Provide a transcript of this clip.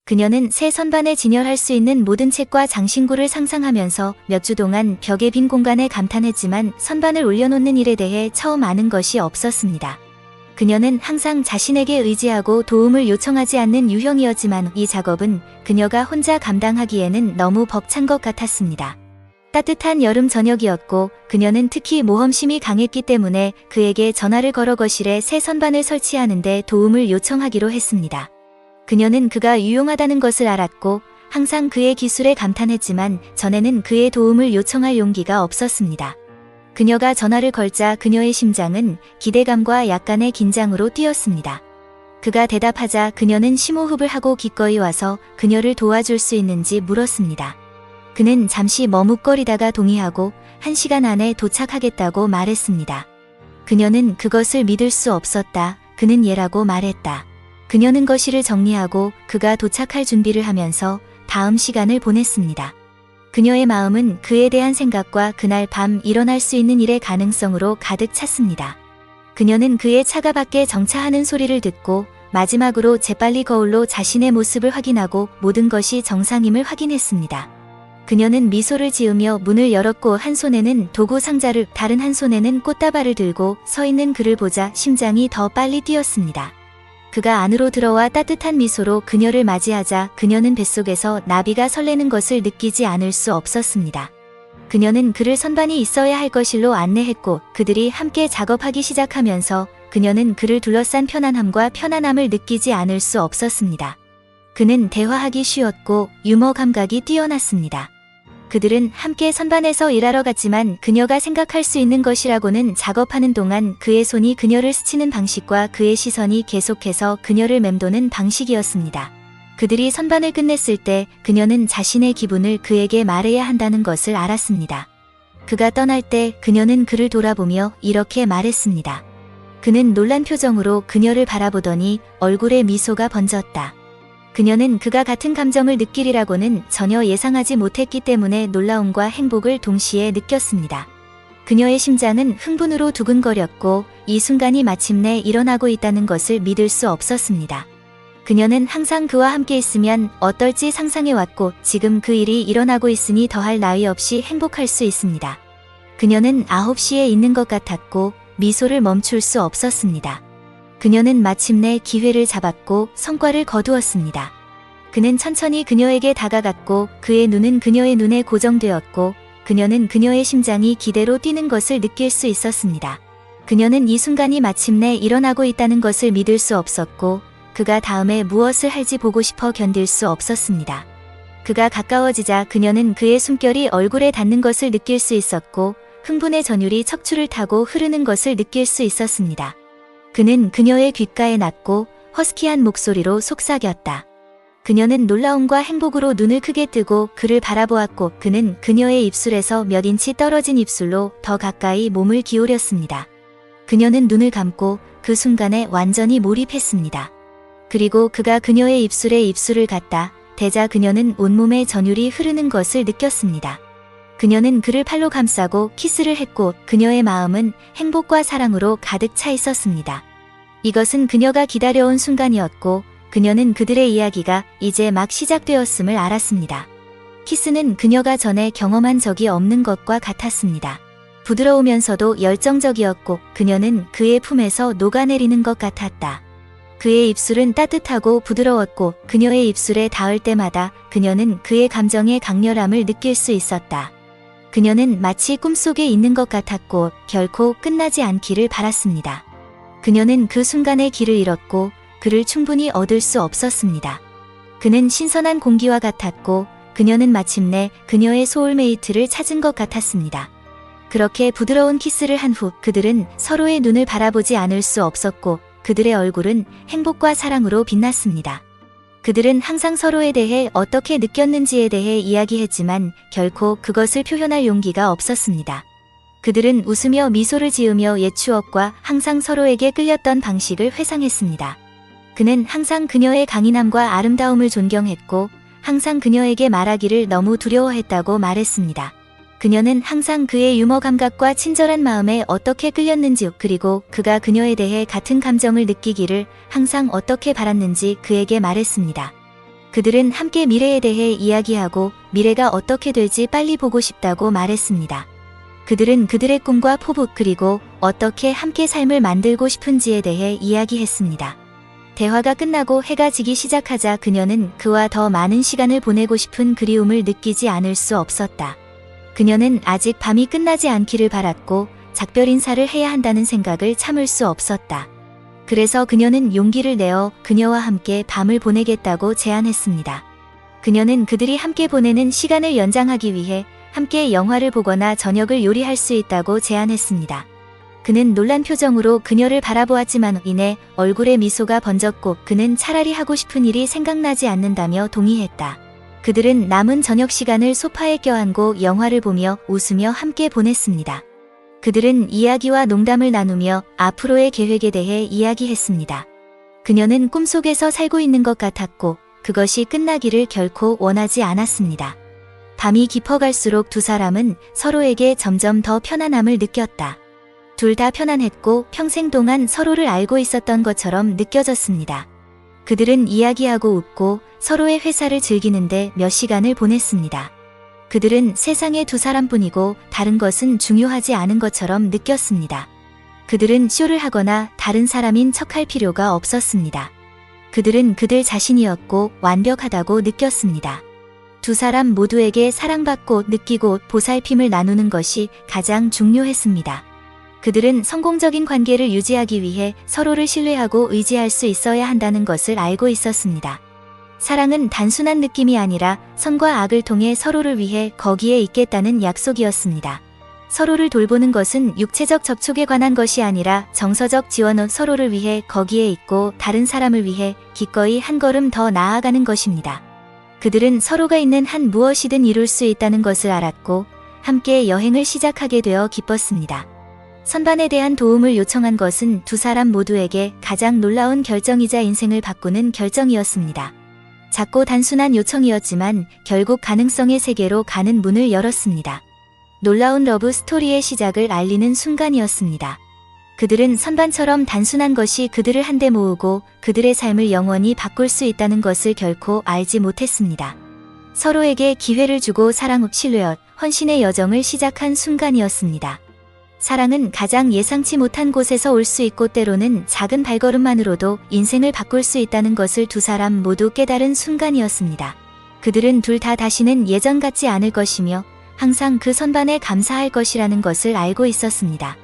그녀는 새 선반에 진열할 수 있는 모든 책과 장신구를 상상하면서 몇 주 동안 벽의 빈 공간에 감탄했지만 선반을 올려놓는 일에 대해 처음 아는 것이 없었습니다. 그녀는 항상 자신에게 의지하고 도움을 요청하지 않는 유형이었지만 이 작업은 그녀가 혼자 감당하기에는 너무 벅찬 것 같았습니다. 따뜻한 여름 저녁이었고 그녀는 특히 모험심이 강했기 때문에 그에게 전화를 걸어 거실에 새 선반을 설치하는데 도움을 요청하기로 했습니다. 그녀는 그가 유용하다는 것을 알았고 항상 그의 기술에 감탄했지만 전에는 그의 도움을 요청할 용기가 없었습니다. 그녀가 전화를 걸자 그녀의 심장은 기대감과 약간의 긴장으로 뛰었습니다. 그가 대답하자 그녀는 심호흡을 하고 기꺼이 와서 그녀를 도와줄 수 있는지 물었습니다. 그는 잠시 머뭇거리다가 동의하고 1시간 안에 도착하겠다고 말했습니다. 그녀는 그것을 믿을 수 없었다. 그는 얘라고 말했다. 그녀는 거실을 정리하고 그가 도착할 준비를 하면서 다음 시간을 보냈습니다. 그녀의 마음은 그에 대한 생각과 그날 밤 일어날 수 있는 일의 가능성으로 가득 찼습니다. 그녀는 그의 차가 밖에 정차하는 소리를 듣고 마지막으로 재빨리 거울로 자신의 모습을 확인하고 모든 것이 정상임을 확인했습니다. 그녀는 미소를 지으며 문을 열었고 한 손에는 도구 상자를 다른 한 손에는 꽃다발을 들고 서 있는 그를 보자 심장이 더 빨리 뛰었습니다. 그가 안으로 들어와 따뜻한 미소로 그녀를 맞이하자 그녀는 뱃속에서 나비가 설레는 것을 느끼지 않을 수 없었습니다. 그녀는 그를 선반이 있어야 할 거실로 안내했고 그들이 함께 작업하기 시작하면서 그녀는 그를 둘러싼 편안함과 편안함을 느끼지 않을 수 없었습니다. 그는 대화하기 쉬웠고 유머 감각이 뛰어났습니다. 그들은 함께 선반에서 일하러 갔지만 그녀가 생각할 수 있는 것이라고는 작업하는 동안 그의 손이 그녀를 스치는 방식과 그의 시선이 계속해서 그녀를 맴도는 방식이었습니다. 그들이 선반을 끝냈을 때 그녀는 자신의 기분을 그에게 말해야 한다는 것을 알았습니다. 그가 떠날 때 그녀는 그를 돌아보며 이렇게 말했습니다. 그는 놀란 표정으로 그녀를 바라보더니 얼굴에 미소가 번졌다. 그녀는 그가 같은 감정을 느끼리라고는 전혀 예상하지 못했기 때문에 놀라움과 행복을 동시에 느꼈습니다. 그녀의 심장은 흥분으로 두근거렸고 이 순간이 마침내 일어나고 있다는 것을 믿을 수 없었습니다. 그녀는 항상 그와 함께 있으면 어떨지 상상해왔고 지금 그 일이 일어나고 있으니 더할 나위 없이 행복할 수 있습니다. 그녀는 9시에 있는 것 같았고 미소를 멈출 수 없었습니다. 그녀는 마침내 기회를 잡았고 성과를 거두었습니다. 그는 천천히 그녀에게 다가갔고 그의 눈은 그녀의 눈에 고정되었고 그녀는 그녀의 심장이 기대로 뛰는 것을 느낄 수 있었습니다. 그녀는 이 순간이 마침내 일어나고 있다는 것을 믿을 수 없었고 그가 다음에 무엇을 할지 보고 싶어 견딜 수 없었습니다. 그가 가까워지자 그녀는 그의 숨결이 얼굴에 닿는 것을 느낄 수 있었고 흥분의 전율이 척추를 타고 흐르는 것을 느낄 수 있었습니다. 그는 그녀의 귓가에 낳고 허스키한 목소리로 속삭였다. 그녀는 놀라움과 행복으로 눈을 크게 뜨고 그를 바라보았고 그는 그녀의 입술에서 몇 인치 떨어진 입술로 더 가까이 몸을 기울였습니다. 그녀는 눈을 감고 그 순간에 완전히 몰입했습니다. 그리고 그가 그녀의 입술에 입술을 갖다 대자 그녀는 온몸에 전율이 흐르는 것을 느꼈습니다. 그녀는 그를 팔로 감싸고 키스를 했고 그녀의 마음은 행복과 사랑으로 가득 차 있었습니다. 이것은 그녀가 기다려온 순간이었고 그녀는 그들의 이야기가 이제 막 시작되었음을 알았습니다. 키스는 그녀가 전에 경험한 적이 없는 것과 같았습니다. 부드러우면서도 열정적이었고 그녀는 그의 품에서 녹아내리는 것 같았다. 그의 입술은 따뜻하고 부드러웠고 그녀의 입술에 닿을 때마다 그녀는 그의 감정의 강렬함을 느낄 수 있었다. 그녀는 마치 꿈속에 있는 것 같았고 결코 끝나지 않기를 바랐습니다. 그녀는 그 순간에 길을 잃었고 그를 충분히 얻을 수 없었습니다. 그는 신선한 공기와 같았고 그녀는 마침내 그녀의 소울메이트를 찾은 것 같았습니다. 그렇게 부드러운 키스를 한 후 그들은 서로의 눈을 바라보지 않을 수 없었고 그들의 얼굴은 행복과 사랑으로 빛났습니다. 그들은 항상 서로에 대해 어떻게 느꼈는지에 대해 이야기했지만 결코 그것을 표현할 용기가 없었습니다. 그들은 웃으며 미소를 지으며 옛 추억과 항상 서로에게 끌렸던 방식을 회상했습니다. 그는 항상 그녀의 강인함과 아름다움을 존경했고 항상 그녀에게 말하기를 너무 두려워했다고 말했습니다. 그녀는 항상 그의 유머 감각과 친절한 마음에 어떻게 끌렸는지 그리고 그가 그녀에 대해 같은 감정을 느끼기를 항상 어떻게 바랐는지 그에게 말했습니다. 그들은 함께 미래에 대해 이야기하고 미래가 어떻게 될지 빨리 보고 싶다고 말했습니다. 그들은 그들의 꿈과 포부 그리고 어떻게 함께 삶을 만들고 싶은지에 대해 이야기했습니다. 대화가 끝나고 해가 지기 시작하자 그녀는 그와 더 많은 시간을 보내고 싶은 그리움을 느끼지 않을 수 없었다. 그녀는 아직 밤이 끝나지 않기를 바랐고 작별 인사를 해야 한다는 생각을 참을 수 없었다. 그래서 그녀는 용기를 내어 그녀와 함께 밤을 보내겠다고 제안했습니다. 그녀는 그들이 함께 보내는 시간을 연장하기 위해 함께 영화를 보거나 저녁을 요리할 수 있다고 제안했습니다. 그는 놀란 표정으로 그녀를 바라보았지만 이내 얼굴에 미소가 번졌고 그는 차라리 하고 싶은 일이 생각나지 않는다며 동의했다. 그들은 남은 저녁 시간을 소파에 껴안고 영화를 보며 웃으며 함께 보냈습니다. 그들은 이야기와 농담을 나누며 앞으로의 계획에 대해 이야기했습니다. 그녀는 꿈속에서 살고 있는 것 같았고 그것이 끝나기를 결코 원하지 않았습니다. 밤이 깊어갈수록 두 사람은 서로에게 점점 더 편안함을 느꼈다. 둘 다 편안했고 평생 동안 서로를 알고 있었던 것처럼 느껴졌습니다. 그들은 이야기하고 웃고 서로의 회사를 즐기는데 몇 시간을 보냈습니다. 그들은 세상에 두 사람뿐이고 다른 것은 중요하지 않은 것처럼 느꼈습니다. 그들은 쇼를 하거나 다른 사람인 척할 필요가 없었습니다. 그들은 그들 자신이었고 완벽하다고 느꼈습니다. 두 사람 모두에게 사랑받고 느끼고 보살핌을 나누는 것이 가장 중요했습니다. 그들은 성공적인 관계를 유지하기 위해 서로를 신뢰하고 의지할 수 있어야 한다는 것을 알고 있었습니다. 사랑은 단순한 느낌이 아니라 선과 악을 통해 서로를 위해 거기에 있겠다는 약속이었습니다. 서로를 돌보는 것은 육체적 접촉에 관한 것이 아니라 정서적 지원은 서로를 위해 거기에 있고 다른 사람을 위해 기꺼이 한 걸음 더 나아가는 것입니다. 그들은 서로가 있는 한 무엇이든 이룰 수 있다는 것을 알았고 함께 여행을 시작하게 되어 기뻤습니다. 선반에 대한 도움을 요청한 것은 두 사람 모두에게 가장 놀라운 결정이자 인생을 바꾸는 결정이었습니다. 작고 단순한 요청이었지만 결국 가능성의 세계로 가는 문을 열었습니다. 놀라운 러브 스토리의 시작을 알리는 순간이었습니다. 그들은 선반처럼 단순한 것이 그들을 한데 모으고 그들의 삶을 영원히 바꿀 수 있다는 것을 결코 알지 못했습니다. 서로에게 기회를 주고 사랑, 신뢰, 헌신의 여정을 시작한 순간이었습니다. 사랑은 가장 예상치 못한 곳에서 올 수 있고 때로는 작은 발걸음만으로도 인생을 바꿀 수 있다는 것을 두 사람 모두 깨달은 순간이었습니다. 그들은 둘 다 다시는 예전 같지 않을 것이며 항상 그 선반에 감사할 것이라는 것을 알고 있었습니다.